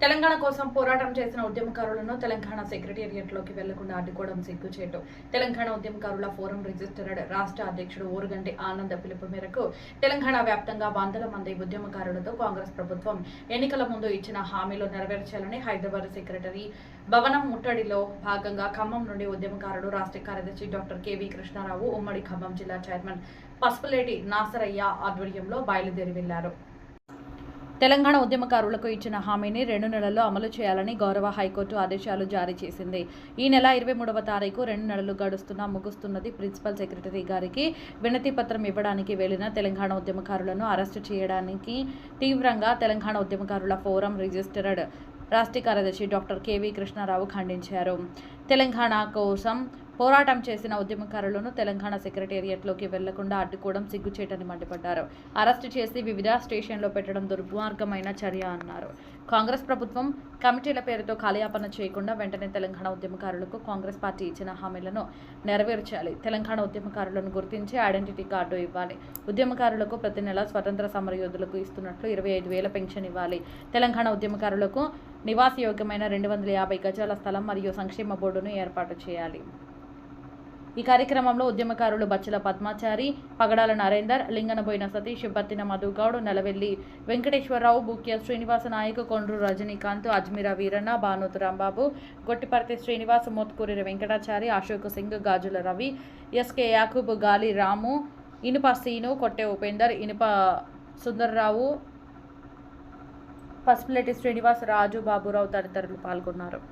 తెలంగాణ కోసం పోరాటం చేసిన ఉద్యమకారులను తెలంగాణ సెక్రటేరియట్లోకి వెళ్లకుండా అడ్డుకోవడం సిగ్గుచేటు. తెలంగాణ ఉద్యమకారుల ఫోరం రిజిస్టర్డ్ రాష్ట్ర అధ్యక్షుడు ఊరుగంటి ఆనంద్ పిలుపు మేరకు తెలంగాణ వ్యాప్తంగా వందల మంది ఉద్యమకారులతో కాంగ్రెస్ ప్రభుత్వం ఎన్నికల ముందు ఇచ్చిన హామీలు నెరవేర్చాలని హైదరాబాద్ సెక్రటరీ భవనం ముట్టడిలో భాగంగా ఖమ్మం నుండి ఉద్యమకారులు రాష్ట్ర కార్యదర్శి డాక్టర్ కెవి కృష్ణారావు ఉమ్మడి ఖమ్మం జిల్లా చైర్మన్ పసుపులేటి నాసరయ్య ఆధ్వర్యంలో బయలుదేరి వెళ్లారు. తెలంగాణ ఉద్యమకారులకు ఇచ్చిన హామీని 2 నెలల్లో అమలు చేయాలని గౌరవ హైకోర్టు ఆదేశాలు జారీ చేసింది. ఈ నెల 23వ తారీఖు 2 నెలలు ముగుస్తున్నది. ప్రిన్సిపల్ సెక్రటరీ గారికి వినతి పత్రం ఇవ్వడానికి వెళ్లిన తెలంగాణ ఉద్యమకారులను అరెస్టు చేయడానికి తీవ్రంగా తెలంగాణ ఉద్యమకారుల ఫోరం రిజిస్టర్డ్ రాష్ట్ర కార్యదర్శి డాక్టర్ కెవి కృష్ణారావు ఖండించారు. తెలంగాణ కోసం పోరాటం చేసిన ఉద్యమకారులను తెలంగాణ సెక్రటేరియట్లోకి వెళ్లకుండా అడ్డుకోవడం సిగ్గుచేటని మండిపడ్డారు. అరెస్టు చేసి వివిధ స్టేషన్లో పెట్టడం దుర్మార్గమైన చర్య అన్నారు. కాంగ్రెస్ ప్రభుత్వం కమిటీల పేరుతో కాలయాపన చేయకుండా వెంటనే తెలంగాణ ఉద్యమకారులకు కాంగ్రెస్ పార్టీ ఇచ్చిన హామీలను నెరవేర్చాలి. తెలంగాణ ఉద్యమకారులను గుర్తించి ఐడెంటిటీ కార్డు ఇవ్వాలి. ఉద్యమకారులకు ప్రతి నెల స్వతంత్ర సమరయోధులకు ఇస్తున్నట్లు 25,000 పెన్షన్ ఇవ్వాలి. తెలంగాణ ఉద్యమకారులకు నివాసయోగ్యమైన 250 గజాల స్థలం మరియు సంక్షేమ బోర్డును ఏర్పాటు చేయాలి. ఈ కార్యక్రమంలో ఉద్యమకారులు బచ్చల పద్మాచారి, పగడాల నరేందర్, లింగనబోయిన సతీష్, బత్తిన మధుగౌడ్, నెలవెల్లి వెంకటేశ్వరరావు, బుక్య శ్రీనివాస నాయక్, కొండ్రు రజనీకాంత్, అజ్మీరా వీరన్న, బానోతు రాంబాబు, గొట్టిపర్తి శ్రీనివాస్, మోత్కూరి వెంకటాచారి, అశోక్ సింగ్, గాజుల రవి, ఎస్కే యాకూబ్, గాలి రాము, ఇనుప సీను, కొట్టె ఉపేందర్, ఇనుప సుందర్రావు, పసుపులేటి శ్రీనివాస్, రాజు, బాబురావు తదితరులు పాల్గొన్నారు.